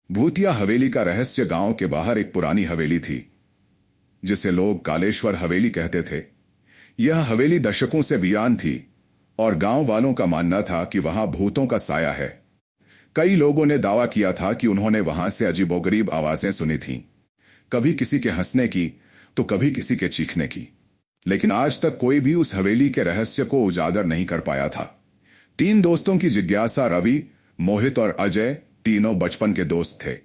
भूतिया हवेली का रहस्य। गांव के बाहर एक पुरानी हवेली थी जिसे लोग कालेश्वर हवेली कहते थे। यह हवेली दशकों से वीरान थी और गांव वालों का मानना था कि वहां भूतों का साया है। कई लोगों ने दावा किया था कि उन्होंने वहां से अजीबोगरीब आवाजें सुनी थीं, कभी किसी के हंसने की तो कभी किसी के चीखने की। लेकिन आज तक कोई भी उस हवेली के रहस्य को उजागर नहीं कर पाया था। तीन दोस्तों की जिज्ञासा। रवि, मोहित और अजय तीनों बचपन के दोस्त थे।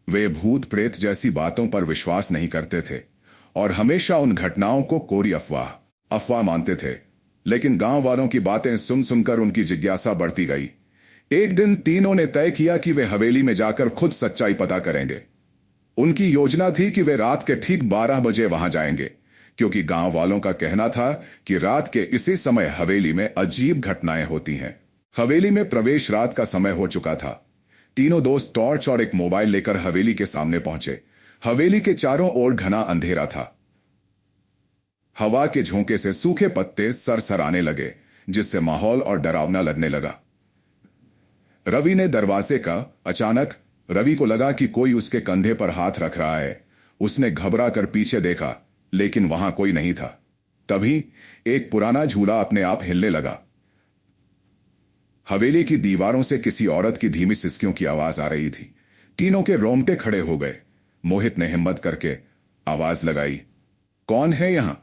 वे भूत प्रेत जैसी बातों पर विश्वास नहीं करते थे और हमेशा उन घटनाओं को कोरी अफवाह मानते थे। लेकिन गांव वालों की बातें सुन सुनकर उनकी जिज्ञासा बढ़ती गई। एक दिन तीनों ने तय किया कि वे हवेली में जाकर खुद सच्चाई पता करेंगे। उनकी योजना थी कि वे रात के ठीक 12 बजे वहां जाएंगे, क्योंकि गांव वालों का कहना था कि रात के इसी समय हवेली में अजीब घटनाएं होती हैं। हवेली में प्रवेश रात का समय हो चुका था। तीनों दोस्त टॉर्च और एक मोबाइल लेकर हवेली के सामने पहुंचे। हवेली के चारों ओर घना अंधेरा था। हवा के झोंके से सूखे पत्ते सरसराने लगे, जिससे माहौल और डरावना लगने लगा। रवि ने दरवाजे का अचानक रवि को लगा कि कोई उसके कंधे पर हाथ रख रहा है। उसने घबरा कर पीछे देखा, लेकिन वहां कोई नहीं था। तभी एक पुराना झूला अपने आप हिलने लगा। हवेली की दीवारों से किसी औरत की धीमी सिसकियों की आवाज आ रही थी। तीनों के रोंगटे खड़े हो गए। मोहित ने हिम्मत करके आवाज लगाई, कौन है यहां?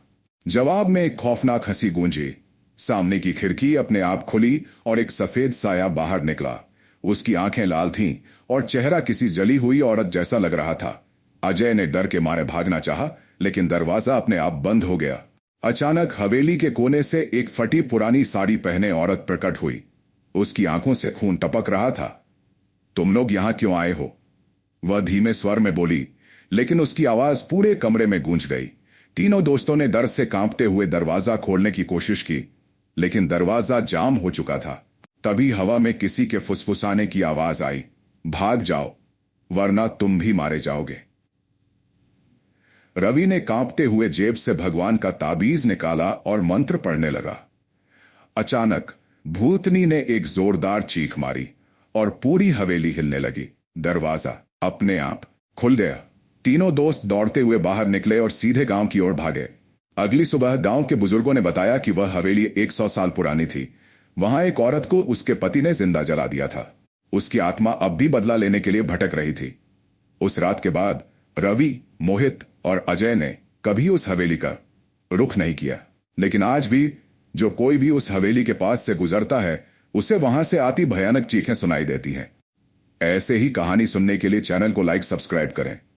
जवाब में एक खौफनाक हंसी गूंजी। सामने की खिड़की अपने आप खुली और एक सफेद साया बाहर निकला। उसकी आंखें लाल थीं और चेहरा किसी जली हुई औरत जैसा लग रहा था। अजय ने डर के मारे भागना चाहा, लेकिन दरवाजा अपने आप बंद हो गया। अचानक हवेली के कोने से एक फटी पुरानी साड़ी पहने औरत प्रकट हुई। उसकी आंखों से खून टपक रहा था। तुम लोग यहां क्यों आए हो? वह धीमे स्वर में बोली, लेकिन उसकी आवाज पूरे कमरे में गूंज गई। तीनों दोस्तों ने डर से कांपते हुए दरवाजा खोलने की कोशिश की, लेकिन दरवाजा जाम हो चुका था। तभी हवा में किसी के फुसफुसाने की आवाज आई, भाग जाओ वरना तुम भी मारे जाओगे। रवि ने कांपते हुए जेब से भगवान का ताबीज निकाला और मंत्र पढ़ने लगा। अचानक भूतनी ने एक जोरदार चीख मारी और पूरी हवेली हिलने लगी। दरवाजा अपने आप खुल गया। तीनों दोस्त दौड़ते हुए बाहर निकले और सीधे गांव की ओर भागे। अगली सुबह गांव के बुजुर्गों ने बताया कि वह हवेली 100 साल पुरानी थी। वहां एक औरत को उसके पति ने जिंदा जला दिया था। उसकी आत्मा अब भी बदला लेने के लिए भटक रही थी। उस रात के बाद रवि, मोहित और अजय ने कभी उस हवेली का रुख नहीं किया। लेकिन आज भी जो कोई भी उस हवेली के पास से गुजरता है, उसे वहां से आती भयानक चीखें सुनाई देती हैं। ऐसे ही कहानी सुनने के लिए चैनल को लाइक सब्सक्राइब करें।